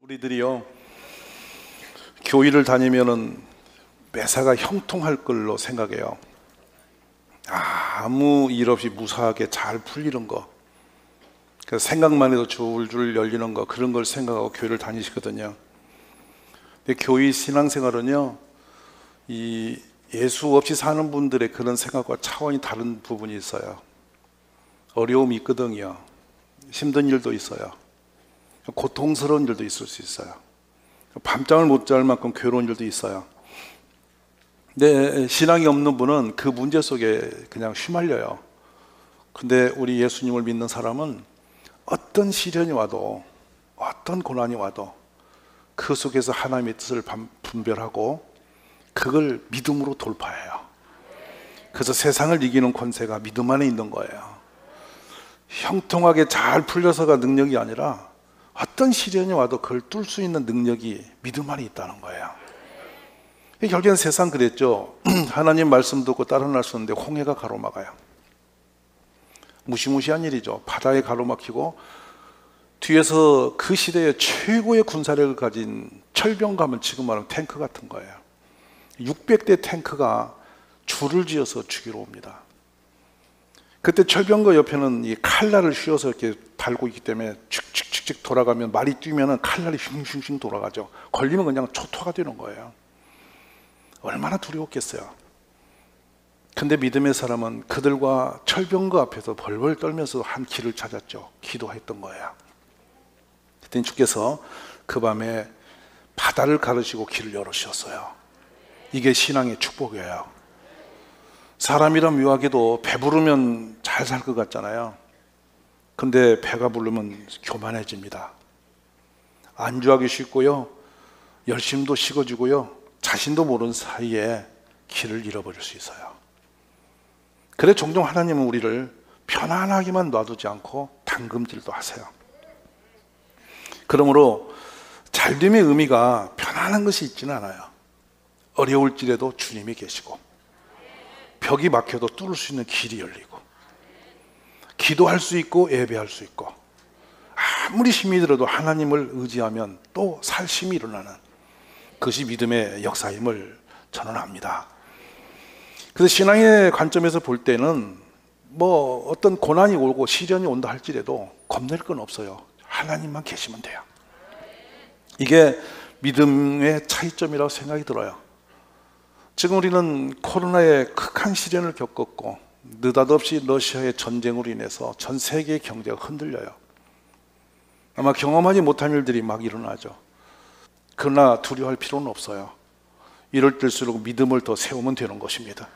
우리들이요, 교회를 다니면은 매사가 형통할 걸로 생각해요. 아무 일 없이 무사하게 잘 풀리는 거, 생각만 해도 줄줄 열리는 거, 그런 걸 생각하고 교회를 다니시거든요. 근데 교회 신앙생활은요, 이 예수 없이 사는 분들의 그런 생각과 차원이 다른 부분이 있어요. 어려움이 있거든요. 힘든 일도 있어요. 고통스러운 일도 있을 수 있어요. 밤잠을 못 잘 만큼 괴로운 일도 있어요. 근데 신앙이 없는 분은 그 문제 속에 그냥 휘말려요. 근데 우리 예수님을 믿는 사람은 어떤 시련이 와도, 어떤 고난이 와도 그 속에서 하나님의 뜻을 분별하고 그걸 믿음으로 돌파해요. 그래서 세상을 이기는 권세가 믿음 안에 있는 거예요. 형통하게 잘 풀려서가 능력이 아니라 어떤 시련이 와도 그걸 뚫을 수 있는 능력이 믿음 안에 있다는 거예요. 결국엔 세상 그랬죠. 하나님 말씀 듣고 따라 나섰는데 홍해가 가로막아요. 무시무시한 일이죠. 바다에 가로막히고 뒤에서 그 시대의 최고의 군사력을 가진 철병감은 지금 말하면 탱크 같은 거예요. 600대 탱크가 줄을 지어서 죽이러 옵니다. 그때 철병거 옆에는 이 칼날을 휘어서 이렇게 달고 있기 때문에 축축축축 돌아가면 말이 뛰면은 칼날이 슝슝슝 돌아가죠. 걸리면 그냥 초토화가 되는 거예요. 얼마나 두려웠겠어요. 근데 믿음의 사람은 그들과 철병거 앞에서 벌벌 떨면서 한 길을 찾았죠. 기도했던 거예요. 그랬더니 주께서 그 밤에 바다를 가르시고 길을 열어주셨어요. 이게 신앙의 축복이에요. 사람이란 묘하게도 배부르면 잘 살 것 같잖아요. 근데 배가 부르면 교만해집니다. 안주하기 쉽고요, 열심도 식어지고요, 자신도 모르는 사이에 길을 잃어버릴 수 있어요. 그래 종종 하나님은 우리를 편안하게만 놔두지 않고 당금질도 하세요. 그러므로 잘됨의 의미가 편안한 것이 있지는 않아요. 어려울지라도 주님이 계시고 벽이 막혀도 뚫을 수 있는 길이 열리고 기도할 수 있고 예배할 수 있고 아무리 힘이 들어도 하나님을 의지하면 또 살심이 일어나는 그것이 믿음의 역사임을 저는 압니다. 그래서 신앙의 관점에서 볼 때는 뭐 어떤 고난이 오고 시련이 온다 할지라도 겁낼 건 없어요. 하나님만 계시면 돼요. 이게 믿음의 차이점이라고 생각이 들어요. 지금 우리는 코로나의 극한 시련을 겪었고 느닷없이 러시아의 전쟁으로 인해서 전 세계의 경제가 흔들려요. 아마 경험하지 못한 일들이 막 일어나죠. 그러나 두려워할 필요는 없어요. 이럴 때일수록 믿음을 더 세우면 되는 것입니다.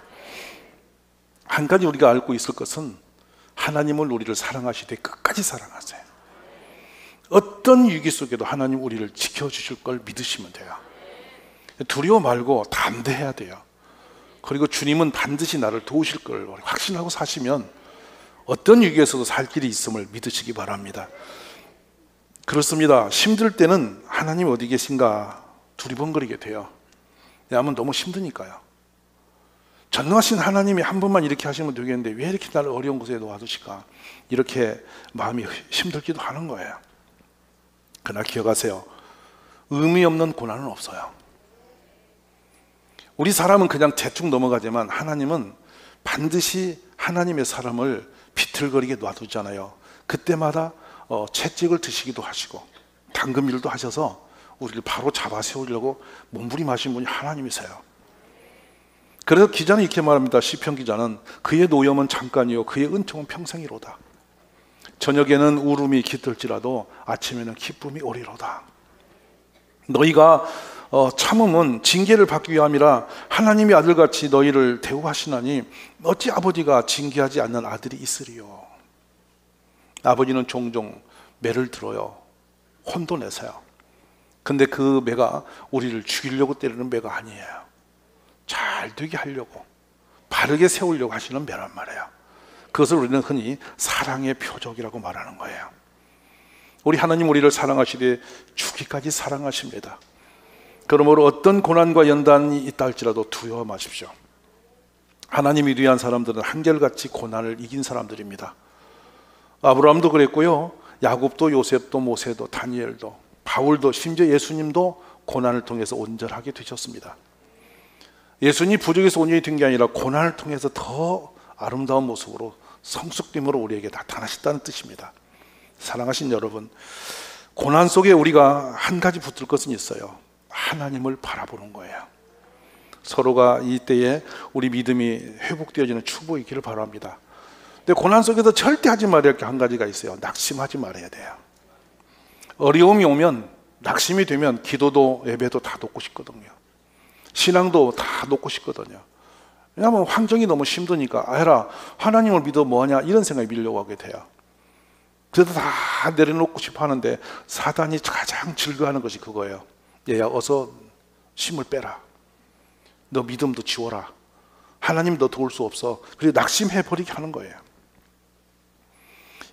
한 가지 우리가 알고 있을 것은 하나님을 우리를 사랑하시되 끝까지 사랑하세요. 어떤 위기 속에도 하나님 우리를 지켜주실 걸 믿으시면 돼요. 두려워 말고 담대해야 돼요. 그리고 주님은 반드시 나를 도우실 걸 확신하고 사시면 어떤 위기에서도 살 길이 있음을 믿으시기 바랍니다. 그렇습니다. 힘들 때는 하나님 어디 계신가 두리번거리게 돼요. 왜냐하면 너무 힘드니까요. 전능하신 하나님이 한 번만 이렇게 하시면 되겠는데 왜 이렇게 나를 어려운 곳에 놓아두실까, 이렇게 마음이 힘들기도 하는 거예요. 그러나 기억하세요. 의미 없는 고난은 없어요. 우리 사람은 그냥 대충 넘어가지만 하나님은 반드시 하나님의 사람을 비틀거리게 놔두잖아요. 그때마다 채찍을 드시기도 하시고 당금일도 하셔서 우리를 바로 잡아 세우려고 몸부림하신 분이 하나님이세요. 그래서 기자는 이렇게 말합니다. 시편 기자는 그의 노염은 잠깐이요 그의 은총은 평생이로다. 저녁에는 울음이 깃들지라도 아침에는 기쁨이 오리로다. 너희가 참음은 징계를 받기 위함이라 하나님의 아들같이 너희를 대우하시나니 어찌 아버지가 징계하지 않는 아들이 있으리요. 아버지는 종종 매를 들어요. 혼도 내세요. 근데 그 매가 우리를 죽이려고 때리는 매가 아니에요. 잘 되게 하려고 바르게 세우려고 하시는 매란 말이에요. 그것을 우리는 흔히 사랑의 표적이라고 말하는 거예요. 우리 하나님 우리를 사랑하시되 죽기까지 사랑하십니다. 그러므로 어떤 고난과 연단이 있다 할지라도 두려워 마십시오. 하나님이 위대한 사람들은 한결같이 고난을 이긴 사람들입니다. 아브라함도 그랬고요, 야곱도, 요셉도, 모세도, 다니엘도 바울도 심지어 예수님도 고난을 통해서 온전하게 되셨습니다. 예수님이 부족해서 온전히 된 게 아니라 고난을 통해서 더 아름다운 모습으로 성숙됨으로 우리에게 나타나셨다는 뜻입니다. 사랑하신 여러분, 고난 속에 우리가 한 가지 붙들 것은 있어요. 하나님을 바라보는 거예요. 서로가 이때에 우리 믿음이 회복되어지는 축복이 있기를 바랍니다. 근데 고난 속에서 절대 하지 말아야 할 게 한 가지가 있어요. 낙심하지 말아야 돼요. 어려움이 오면, 낙심이 되면 기도도 예배도 다 놓고 싶거든요. 신앙도 다 놓고 싶거든요. 왜냐하면 환경이 너무 힘드니까 아해라, 하나님을 믿어 뭐하냐 이런 생각이 밀려고 하게 돼요. 그래도 다 내려놓고 싶어 하는데 사단이 가장 즐거워하는 것이 그거예요. 얘야, 어서 힘을 빼라. 너 믿음도 지워라. 하나님 너 도울 수 없어. 그리고 낙심해버리게 하는 거예요.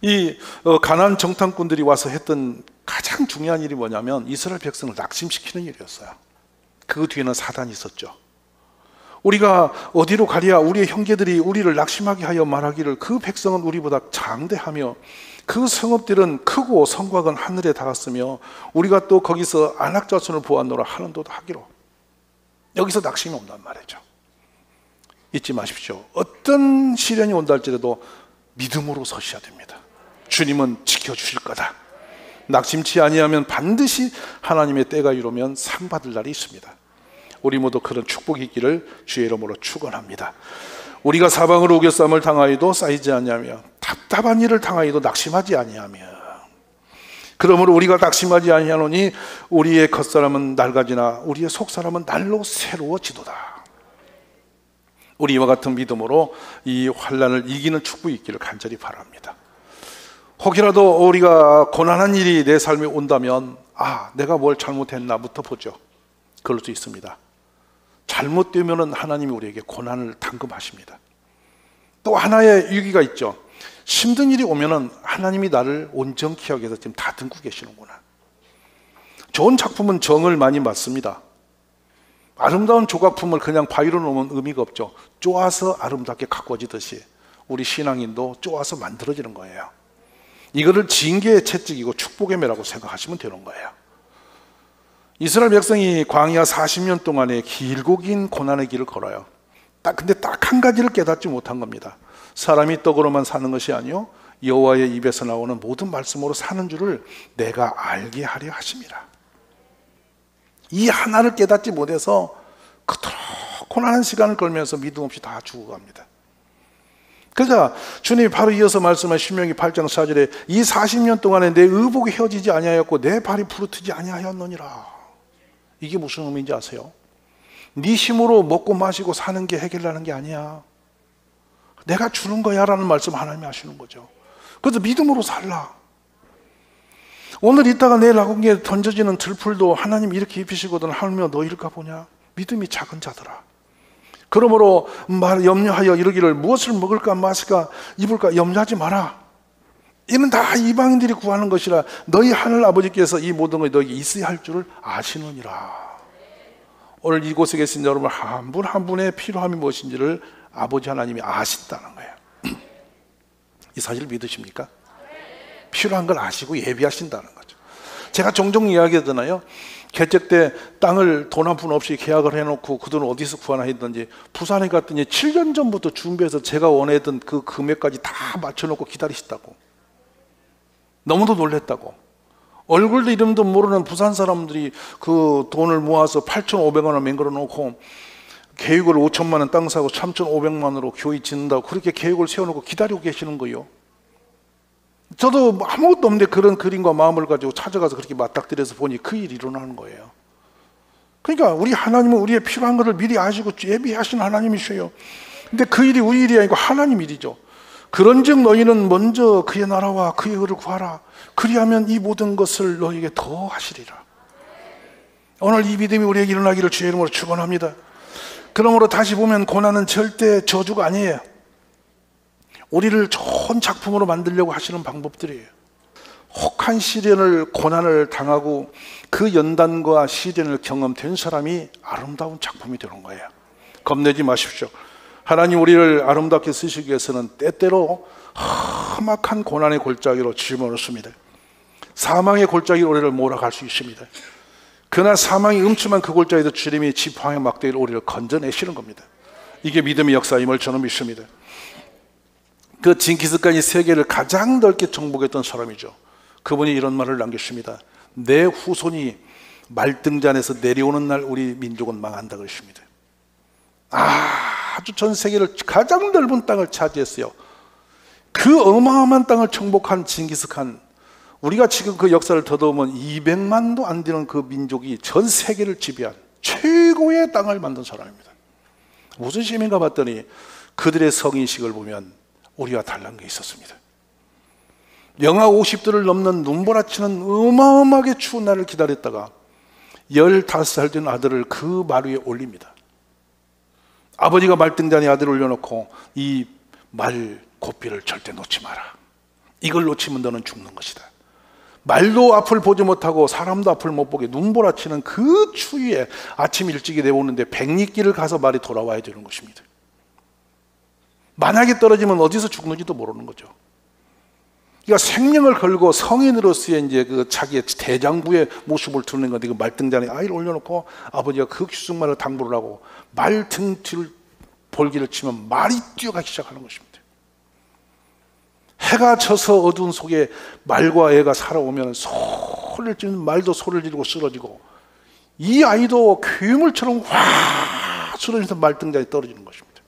이 가나안 정탐꾼들이 와서 했던 가장 중요한 일이 뭐냐면 이스라엘 백성을 낙심시키는 일이었어요. 그 뒤에는 사단이 있었죠. 우리가 어디로 가랴, 우리의 형제들이 우리를 낙심하게 하여 말하기를 그 백성은 우리보다 장대하며 그 성읍들은 크고 성곽은 하늘에 닿았으며 우리가 또 거기서 안악 자손을 보았노라 하는도다 하기로. 여기서 낙심이 온단 말이죠. 잊지 마십시오. 어떤 시련이 온다 할지라도 믿음으로 서셔야 됩니다. 주님은 지켜주실 거다. 낙심치 아니하면 반드시 하나님의 때가 이르면 상 받을 날이 있습니다. 우리 모두 그런 축복이 있기를 주의 이름으로 축원합니다. 우리가 사방으로 우겨쌈을 당하여도 쌓이지 아니하며 답답한 일을 당하여도 낙심하지 아니하며, 그러므로 우리가 낙심하지 아니하노니 우리의 겉사람은 낡아지나 우리의 속사람은 날로 새로워지도다. 우리 이와 같은 믿음으로 이 환난을 이기는 축복이 있기를 간절히 바랍니다. 혹이라도 우리가 고난한 일이 내 삶에 온다면 내가 뭘 잘못했나부터 보죠. 그럴 수 있습니다. 잘못되면 하나님이 우리에게 고난을 당금하십니다. 또 하나의 위기가 있죠. 힘든 일이 오면 하나님이 나를 온전케 하기 위해서 지금 다듬고 계시는구나. 좋은 작품은 정을 많이 맞습니다. 아름다운 조각품을 그냥 바위로 놓으면 의미가 없죠. 쪼아서 아름답게 가꿔지듯이 우리 신앙인도 쪼아서 만들어지는 거예요. 이거를 징계의 채찍이고 축복의 매라고 생각하시면 되는 거예요. 이스라엘 백성이 광야 40년 동안에 길고 긴 고난의 길을 걸어요. 근데 딱 한 가지를 깨닫지 못한 겁니다. 사람이 떡으로만 사는 것이 아니요 여호와의 입에서 나오는 모든 말씀으로 사는 줄을 내가 알게 하려 하심이라. 이 하나를 깨닫지 못해서 그토록 고난한 시간을 걸면서 믿음 없이 다 죽어갑니다. 그러자 주님이 바로 이어서 말씀한 신명기 8장 4절에 이 40년 동안에 내 의복이 휘어지지 아니하였고 내 발이 부르트지 아니하였느니라. 이게 무슨 의미인지 아세요? 네 힘으로 먹고 마시고 사는 게 해결하는 게 아니야. 내가 주는 거야 라는 말씀 하나님이 하시는 거죠. 그래서 믿음으로 살라. 오늘 있다가 내일 아궁이에 던져지는 들풀도 하나님 이렇게 입히시거든 하며 너 이럴까 보냐? 믿음이 작은 자들아. 그러므로 염려하여 이르기를 무엇을 먹을까 마실까 입을까 염려하지 마라. 이는 다 이방인들이 구하는 것이라 너희 하늘 아버지께서 이 모든 것이 너에게 있어야 할 줄을 아시느니라. 오늘 이곳에 계신 여러분 한 분 한 분의 필요함이 무엇인지를 아버지 하나님이 아신다는 거예요. 이 사실을 믿으십니까? 필요한 걸 아시고 예비하신다는 거죠. 제가 종종 이야기하잖아요. 개척 때 땅을 돈 한 푼 없이 계약을 해놓고 그 돈을 어디서 구하나 했던지 부산에 갔더니 7년 전부터 준비해서 제가 원했던 그 금액까지 다 맞춰놓고 기다리시다고. 너무도 놀랬다고. 얼굴도 이름도 모르는 부산 사람들이 그 돈을 모아서 8,500원을 맹글어 놓고 계획을 5천만 원 땅 사고 3,500만 원으로 교회 짓는다고 그렇게 계획을 세워놓고 기다리고 계시는 거예요. 저도 아무것도 없는데 그런 그림과 마음을 가지고 찾아가서 그렇게 맞닥뜨려서 보니 그 일이 일어나는 거예요. 그러니까 우리 하나님은 우리의 필요한 것을 미리 아시고 예비하신 하나님이셔요. 근데 그 일이 우리 일이 아니고 하나님 일이죠. 그런즉 너희는 먼저 그의 나라와 그의 의를 구하라. 그리하면 이 모든 것을 너희에게 더 하시리라. 오늘 이 믿음이 우리에게 일어나기를 주의 이름으로 축원합니다. 그러므로 다시 보면 고난은 절대 저주가 아니에요. 우리를 좋은 작품으로 만들려고 하시는 방법들이에요. 혹한 시련을 고난을 당하고 그 연단과 시련을 경험된 사람이 아름다운 작품이 되는 거예요. 겁내지 마십시오. 하나님 우리를 아름답게 쓰시기 위해서는 때때로 험악한 고난의 골짜기로 집어넣습니다. 사망의 골짜기 우리를 몰아갈 수 있습니다. 그러나 사망이 음침한 그 골짜기에서 주님이 지팡이 막대기로 우리를 건져내시는 겁니다. 이게 믿음의 역사임을 저는 믿습니다. 그 징기스칸이 세계를 가장 넓게 정복했던 사람이죠. 그분이 이런 말을 남겼습니다. 내 후손이 말등잔에서 내려오는 날 우리 민족은 망한다 그랬습니다. 아주 전 세계를 가장 넓은 땅을 차지했어요. 그 어마어마한 땅을 정복한 징기스칸, 우리가 지금 그 역사를 더듬으면 200만도 안 되는 그 민족이 전 세계를 지배한 최고의 땅을 만든 사람입니다. 무슨 셈인가 봤더니 그들의 성인식을 보면 우리와 달라는 게 있었습니다. 영하 50도를 넘는 눈보라치는 어마어마하게 추운 날을 기다렸다가 15살 된 아들을 그 말 위에 올립니다. 아버지가 말등잔에 아들을 올려놓고 이 말 고삐를 절대 놓지 마라. 이걸 놓치면 너는 죽는 것이다. 말도 앞을 보지 못하고 사람도 앞을 못 보게 눈보라치는 그 추위에 아침 일찍이 내오는데 100리길을 가서 말이 돌아와야 되는 것입니다. 만약에 떨어지면 어디서 죽는지도 모르는 거죠. 그러니까 생명을 걸고 성인으로서의 이제 그 자기의 대장부의 모습을 드러낸 건데, 그 말등잔에 아이를 올려놓고 아버지가 그 귀순말을 당부를 하고 말 등 뒤를 볼기를 치면 말이 뛰어가기 시작하는 것입니다. 해가 져서 어두운 속에 말과 애가 살아오면 소리를 지르는 말도 소리를 지르고 쓰러지고, 이 아이도 괴물처럼 확 쓰러져서 말등잔에 떨어지는 것입니다.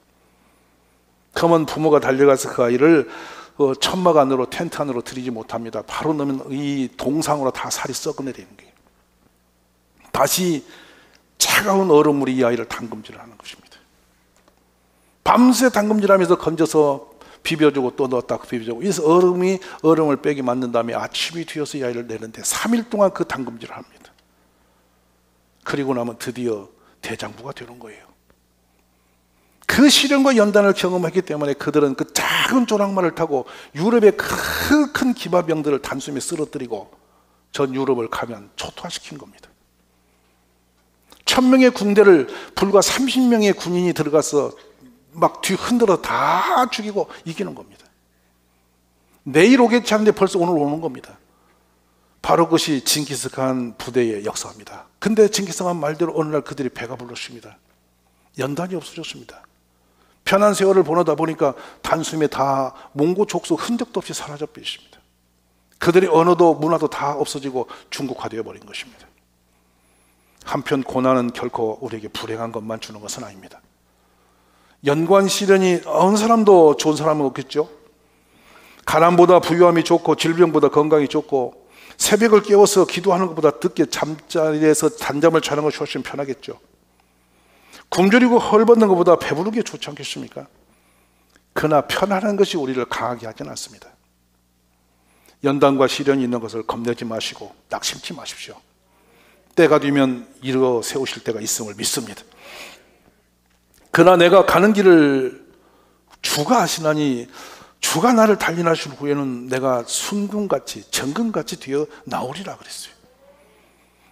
그러면 부모가 달려가서 그 아이를 천막 안으로, 텐트 안으로 들이지 못합니다. 바로 넣으면 이 동상으로 다 살이 썩어내리는 거예요. 다시 차가운 얼음물이 이 아이를 담금질을 하는 것입니다. 밤새 담금질하면서 건져서 비벼주고 또 넣었다 비벼주고, 그래서 얼음을 빼게 만든 다음에 아침이 되어서 이 아이를 내는데 3일 동안 그 담금질을 합니다. 그리고 나면 드디어 대장부가 되는 거예요. 그 시련과 연단을 경험했기 때문에 그들은 그 작은 조랑말을 타고 유럽의 큰 기마병들을 단숨에 쓰러뜨리고 전 유럽을 가면 초토화시킨 겁니다. 1000명의 군대를 불과 30명의 군인이 들어가서 막 뒤 흔들어 다 죽이고 이기는 겁니다. 내일 오겠지 하는데 벌써 오늘 오는 겁니다. 바로 그것이 징기스칸 부대의 역사입니다. 근데 징기스칸 말대로 어느 날 그들이 배가 불렀습니다. 연단이 없어졌습니다. 편한 세월을 보내다 보니까 단숨에 다 몽고 족속 흔적도 없이 사라져 버렸습니다. 그들의 언어도 문화도 다 없어지고 중국화되어 버린 것입니다. 한편 고난은 결코 우리에게 불행한 것만 주는 것은 아닙니다. 연관 시련이 어느 사람도 좋은 사람은 없겠죠. 가난보다 부유함이 좋고 질병보다 건강이 좋고 새벽을 깨워서 기도하는 것보다 늦게 잠자리에서 단잠을 자는 것이 훨씬 편하겠죠. 굶주리고 헐벗는 것보다 배부른 게 좋지 않겠습니까? 그러나 편안한 것이 우리를 강하게 하지는 않습니다. 연단과 시련이 있는 것을 겁내지 마시고 낙심치 마십시오. 때가 되면 이루어 세우실 때가 있음을 믿습니다. 그러나 내가 가는 길을 주가 아시나니 주가 나를 단련하신 후에는 내가 순금같이 정금같이 되어 나오리라 그랬어요.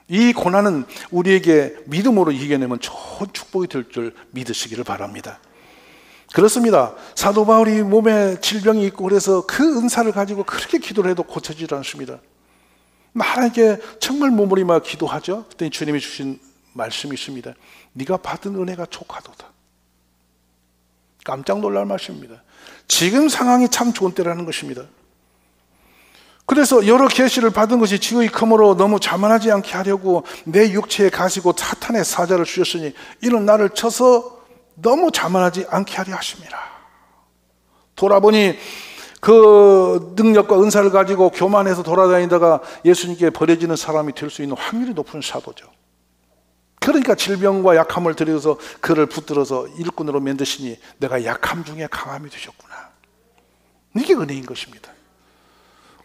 이 고난은 우리에게 믿음으로 이겨내면 좋은 축복이 될 줄 믿으시기를 바랍니다. 그렇습니다. 사도 바울이 몸에 질병이 있고 그래서 그 은사를 가지고 그렇게 기도를 해도 고쳐지지 않습니다. 하나님께 정말 몸부림하며 기도하죠. 그때 주님이 주신 말씀이 있습니다. 네가 받은 은혜가 족하도다. 깜짝 놀랄 말씀입니다. 지금 상황이 참 좋은 때라는 것입니다. 그래서 여러 계시를 받은 것이 지극히 크므로 너무 자만하지 않게 하려고 내 육체에 가시고 사탄의 사자를 주셨으니 이는 나를 쳐서 너무 자만하지 않게 하려 하심이라. 돌아보니 그 능력과 은사를 가지고 교만해서 돌아다니다가 예수님께 버려지는 사람이 될 수 있는 확률이 높은 사도죠. 그러니까 질병과 약함을 들여서 그를 붙들어서 일꾼으로 만드시니 내가 약함 중에 강함이 되셨구나. 이게 은혜인 것입니다.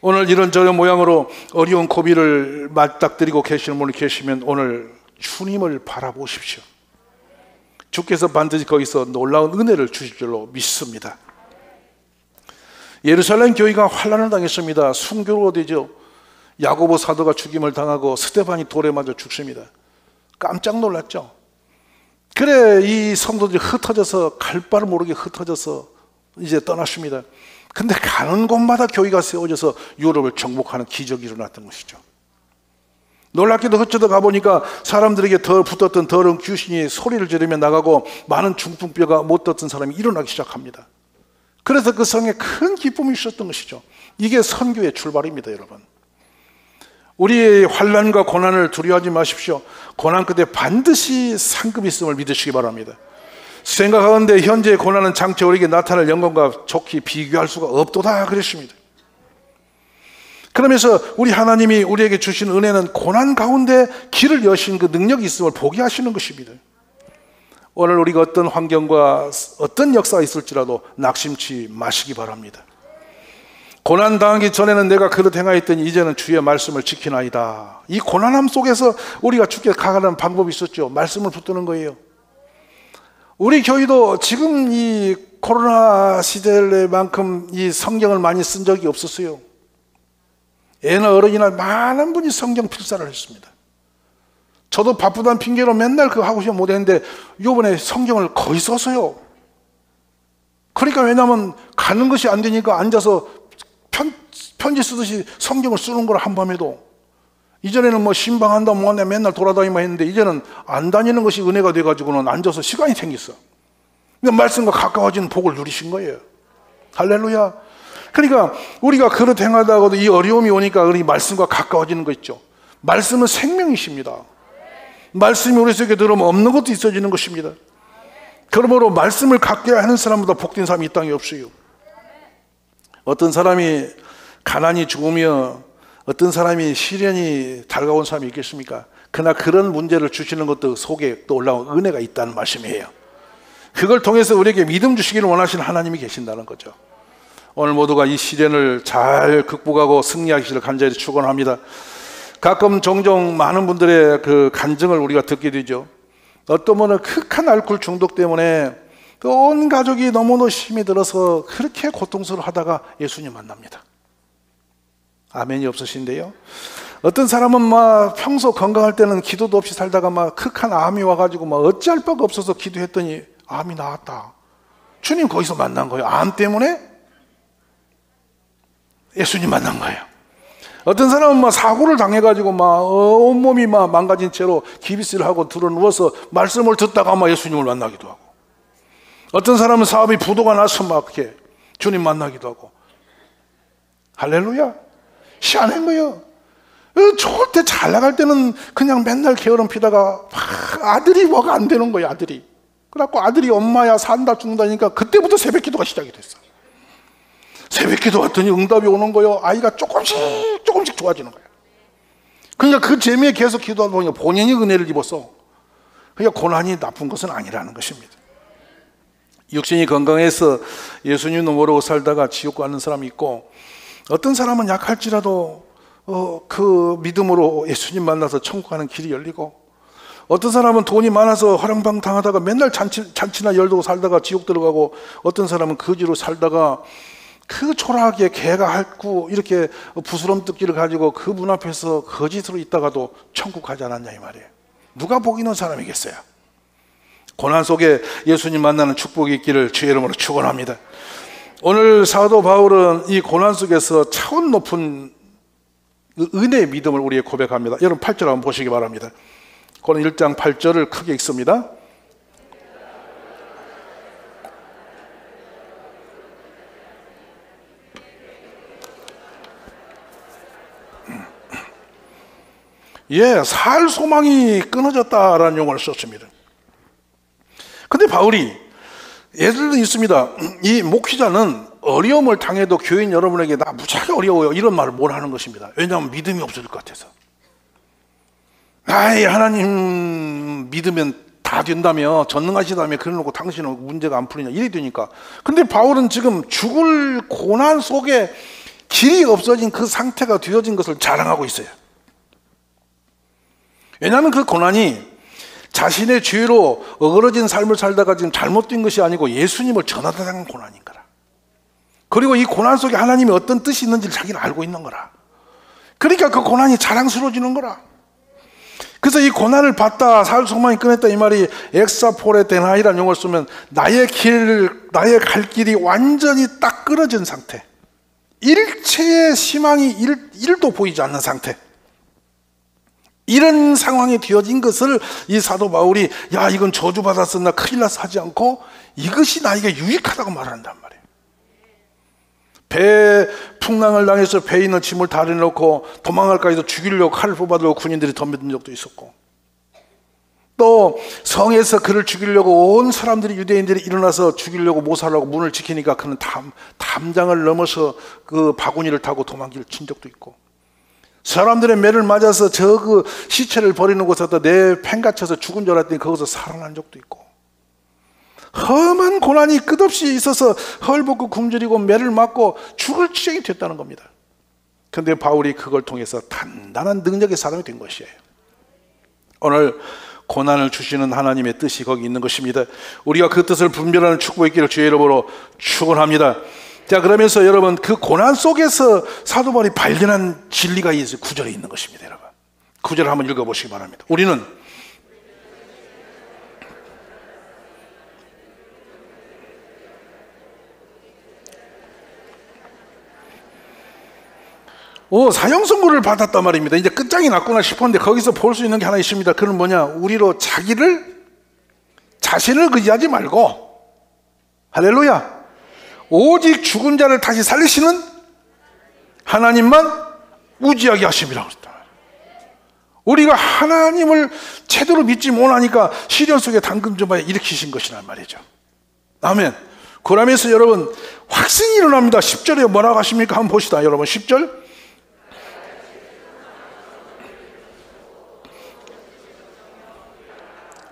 오늘 이런저런 모양으로 어려운 고비를 맞닥뜨리고 계시는 분이 계시면 오늘 주님을 바라보십시오. 주께서 반드시 거기서 놀라운 은혜를 주실 줄로 믿습니다. 예루살렘 교회가 환난을 당했습니다. 순교로 되죠. 야고보 사도가 죽임을 당하고 스데반이 돌에 맞아 죽습니다. 깜짝 놀랐죠. 그래 이 성도들이 흩어져서 갈 바를 모르게 흩어져서 이제 떠났습니다. 근데 가는 곳마다 교회가 세워져서 유럽을 정복하는 기적이 일어났던 것이죠. 놀랍게도 어쩌다 가보니까 사람들에게 붙었던 더러운 귀신이 소리를 지르며 나가고 많은 중풍병가 못 떴던 사람이 일어나기 시작합니다. 그래서 그 성에 큰 기쁨이 있었던 것이죠. 이게 선교의 출발입니다, 여러분. 우리의 환난과 고난을 두려워하지 마십시오. 고난 끝에 반드시 상급이 있음을 믿으시기 바랍니다. 생각하건대 현재의 고난은 장차 우리에게 나타날 영광과 좋게 비교할 수가 없도다 그랬습니다. 그러면서 우리 하나님이 우리에게 주신 은혜는 고난 가운데 길을 여신 그 능력이 있음을 보게 하시는 것입니다. 오늘 우리가 어떤 환경과 어떤 역사가 있을지라도 낙심치 마시기 바랍니다. 고난 당하기 전에는 내가 그릇 행하였더니 이제는 주의 말씀을 지키나이다. 이 고난함 속에서 우리가 주께 가가는 방법이 있었죠. 말씀을 붙드는 거예요. 우리 교회도 지금 이 코로나 시대만큼 이 성경을 많이 쓴 적이 없었어요. 애나 어른이나 많은 분이 성경 필사를 했습니다. 저도 바쁘다는 핑계로 맨날 그거 하고 싶어 못했는데 이번에 성경을 거의 썼어요. 그러니까 왜냐하면 가는 것이 안 되니까 앉아서 편지 쓰듯이 성경을 쓰는 거라 한밤에도. 이전에는 뭐 신방한다 뭐한다 맨날 돌아다니만 했는데 이제는 안 다니는 것이 은혜가 돼가지고는 앉아서 시간이 생겼어. 그러니까 말씀과 가까워지는 복을 누리신 거예요. 할렐루야. 그러니까 우리가 그릇 행하다가도 이 어려움이 오니까 우리 말씀과 가까워지는 거 있죠. 말씀은 생명이십니다. 말씀이 우리 속에 들어오면 없는 것도 있어지는 것입니다. 그러므로 말씀을 갖게 하는 사람보다 복된 사람이 이 땅에 없어요. 어떤 사람이 가난이 죽으며 어떤 사람이 시련이 달가운 사람이 있겠습니까? 그러나 그런 문제를 주시는 것도 속에 또 올라온 은혜가 있다는 말씀이에요. 그걸 통해서 우리에게 믿음 주시기를 원하시는 하나님이 계신다는 거죠. 오늘 모두가 이 시련을 잘 극복하고 승리하시기를 간절히 축원합니다. 가끔 종종 많은 분들의 그 간증을 우리가 듣게 되죠. 어떤 분은 극한 알코올 중독 때문에 온 가족이 너무너무 힘이 들어서 그렇게 고통스러워하다가 예수님 만납니다. 아멘이 없으신데요. 어떤 사람은 막 평소 건강할 때는 기도도 없이 살다가 막 극한 암이 와가지고 막 어찌할 바가 없어서 기도했더니 암이 나았다. 주님 거기서 만난 거예요. 암 때문에 예수님 만난 거예요. 어떤 사람은 막 사고를 당해가지고 막 온몸이 막 망가진 채로 기비스를 하고 들어 누워서 말씀을 듣다가 막 예수님을 만나기도 하고, 어떤 사람은 사업이 부도가 나서 막 이렇게 주님 만나기도 하고. 할렐루야. 희한한 거예요. 좋을 때 잘 나갈 때는 그냥 맨날 게으름 피다가 아들이 뭐가 안 되는 거예요. 아들이. 그래갖고 아들이 엄마야 산다 죽는다니까 그때부터 새벽 기도가 시작이 됐어. 새벽 기도 왔더니 응답이 오는 거예요. 아이가 조금씩 좋아지는 거예요. 그러니까 그 재미에 계속 기도하다 보니까 본인이 은혜를 입었어. 그러니까 고난이 나쁜 것은 아니라는 것입니다. 육신이 건강해서 예수님도 모르고 살다가 지옥 가는 사람이 있고, 어떤 사람은 약할지라도 그 믿음으로 예수님 만나서 천국 가는 길이 열리고, 어떤 사람은 돈이 많아서 화랑방탕하다가 맨날 잔치나 열두고 살다가 지옥 들어가고, 어떤 사람은 거지로 살다가 그 초라하게 개가 핥고 이렇게 부스럼 뜯기를 가지고 그 문 앞에서 거짓으로 있다가도 천국 가지 않았냐 이 말이에요. 누가 복 있는 사람이겠어요? 고난 속에 예수님 만나는 축복이 있기를 주의 이름으로 축원합니다. 오늘 사도 바울은 이 고난 속에서 차원 높은 은혜의 믿음을 우리에게 고백합니다. 여러분 8절 한번 보시기 바랍니다. 고난 1장 8절을 크게 읽습니다. 살 소망이 끊어졌다라는 용어를 썼습니다. 근데 바울이 예를 들어 있습니다. 이 목회자는 어려움을 당해도 교인 여러분에게 나 무지하게 어려워요 이런 말을 못 하는 것입니다. 왜냐하면 믿음이 없을 것 같아서. 하나님 믿으면 다 된다며, 전능하시다며, 그래놓고 당신은 문제가 안 풀리냐 이래 되니까. 근데 바울은 지금 죽을 고난 속에 길이 없어진 그 상태가 되어진 것을 자랑하고 있어요. 왜냐하면 그 고난이 자신의 죄로 어그러진 삶을 살다가 지금 잘못된 것이 아니고 예수님을 전하다는 고난인 거라. 그리고 이 고난 속에 하나님이 어떤 뜻이 있는지를 자기는 알고 있는 거라. 그러니까 그 고난이 자랑스러워지는 거라. 그래서 이 고난을 받다 살 소망이 끊었다 이 말이 엑사포레 데나이라는 용어를 쓰면 나의 갈 길이 완전히 딱 끊어진 상태. 일체의 희망이 1도 보이지 않는 상태, 이런 상황에 뒤어진 것을 이 사도 바울이 야 이건 저주받았어 나 큰일 났어 하지 않고 이것이 나에게 유익하다고 말한단 말이에요. 배 풍랑을 당해서 배에 있는 짐을 다 내놓고 도망갈까 해서 죽이려고 칼을 뽑아들고 군인들이 덤벼든 적도 있었고, 또 성에서 그를 죽이려고 온 사람들이 유대인들이 일어나서 죽이려고 모살하고 문을 지키니까 그는 담장을 넘어서 그 바구니를 타고 도망길 친 적도 있고, 사람들의 매를 맞아서 저 그 시체를 버리는 곳에다 내 팽갇혀서 죽은 줄 알았더니 거기서 살아난 적도 있고, 험한 고난이 끝없이 있어서 헐벗고 굶주리고 매를 맞고 죽을 지경이 됐다는 겁니다. 그런데 바울이 그걸 통해서 단단한 능력의 사람이 된 것이에요. 오늘 고난을 주시는 하나님의 뜻이 거기 있는 것입니다. 우리가 그 뜻을 분별하는 축복이 있기를 주의 이름으로 축원합니다. 자, 그러면서 여러분 그 고난 속에서 사도 바울이 발견한 진리가 이 구절에 있는 것입니다. 여러분 구절을 한번 읽어보시기 바랍니다. 우리는 사형 선고를 받았단 말입니다. 이제 끝장이 났구나 싶었는데 거기서 볼 수 있는 게 하나 있습니다. 그건 뭐냐, 우리로 자신을 의지하지 말고, 할렐루야, 오직 죽은 자를 다시 살리시는 하나님만 의지하게 하심이라고 했다. 우리가 하나님을 제대로 믿지 못하니까 시련 속에 당근조마에 일으키신 것이란 말이죠. 아멘. 그러면서 여러분 확신이 일어납니다. 10절에 뭐라고 하십니까? 한번 봅시다. 여러분 10절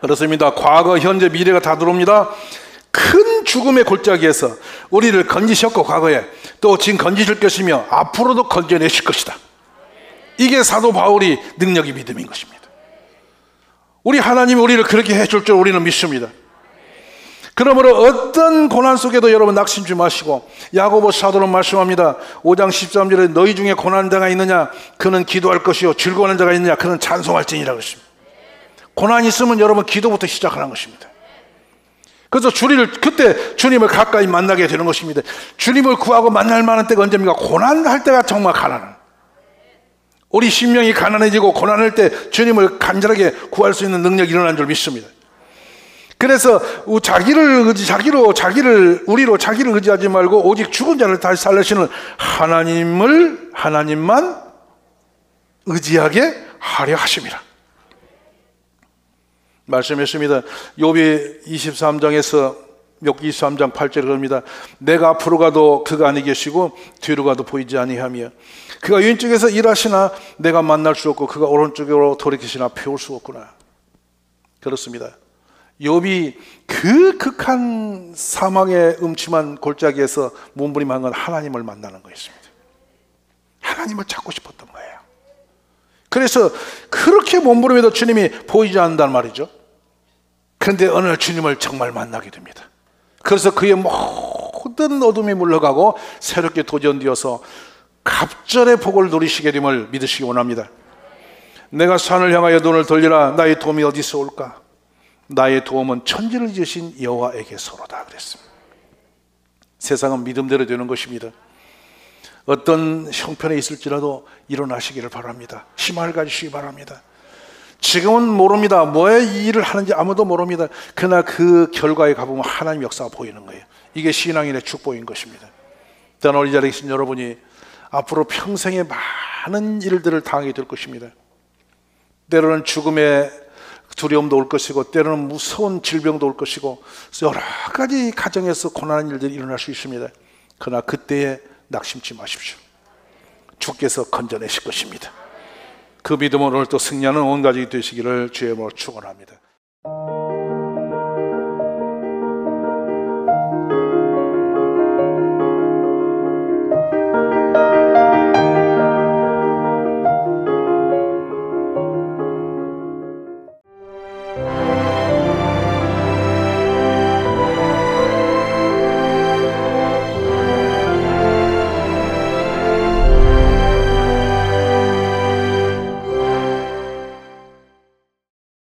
그렇습니다. 과거, 현재, 미래가 다 들어옵니다. 큰 죽음의 골짜기에서 우리를 건지셨고 과거에 또 지금 건지실 것이며 앞으로도 건져내실 것이다. 이게 사도 바울이 능력이 믿음인 것입니다. 우리 하나님이 우리를 그렇게 해줄 줄 우리는 믿습니다. 그러므로 어떤 고난 속에도 여러분 낙심지 마시고, 야고보 사도는 말씀합니다. 5장 13절에 너희 중에 고난한 자가 있느냐 그는 기도할 것이요 즐거워하는 자가 있느냐 그는 찬송할지니라 그랬습니다. 고난이 있으면 여러분 기도부터 시작하는 것입니다. 그래서 그때 주님을 가까이 만나게 되는 것입니다. 주님을 구하고 만날 만한 때가 언제입니까? 고난할 때가 정말 가난한, 우리 심령이 가난해지고 고난할 때 주님을 간절하게 구할 수 있는 능력이 일어난 줄 믿습니다. 그래서 우리로 자기를 의지하지 말고 오직 죽은 자를 다시 살리시는 하나님만 의지하게 하려 하심이라 말씀했습니다. 욥기 23장에서 욥기 23장 8절에 그럽니다. 내가 앞으로 가도 그가 아니 계시고 뒤로 가도 보이지 아니하며 그가 왼쪽에서 일하시나 내가 만날 수 없고 그가 오른쪽으로 돌이키시나 배울 수 없구나. 그렇습니다. 욥이 그 극한 사망의 음침한 골짜기에서 몸부림한 건 하나님을 만나는 거였습니다. 하나님을 찾고 싶었던 거예요. 그래서 그렇게 몸부림해도 주님이 보이지 않는단 말이죠. 그런데 어느 날 주님을 정말 만나게 됩니다. 그래서 그의 모든 어둠이 물러가고 새롭게 도전되어서 갑절의 복을 누리시게 됨을 믿으시기 원합니다. 내가 산을 향하여 눈을 돌리라. 나의 도움이 어디서 올까? 나의 도움은 천지를 지으신 여호와에게서로다 그랬습니다. 세상은 믿음대로 되는 것입니다. 어떤 형편에 있을지라도 일어나시기를 바랍니다. 희망을 가지시기 바랍니다. 지금은 모릅니다. 뭐의 일을 하는지 아무도 모릅니다. 그러나 그 결과에 가보면 하나님 역사가 보이는 거예요. 이게 신앙인의 축복인 것입니다. 저는 이 자리에 계신 여러분이 앞으로 평생에 많은 일들을 당하게 될 것입니다. 때로는 죽음의 두려움도 올 것이고 때로는 무서운 질병도 올 것이고 여러 가지 가정에서 고난한 일들이 일어날 수 있습니다. 그러나 그때에 낙심치 마십시오. 주께서 건져내실 것입니다. 그 믿음으로 오늘 또 승리하는 온 가족이 되시기를 주의 이름으로 축원합니다.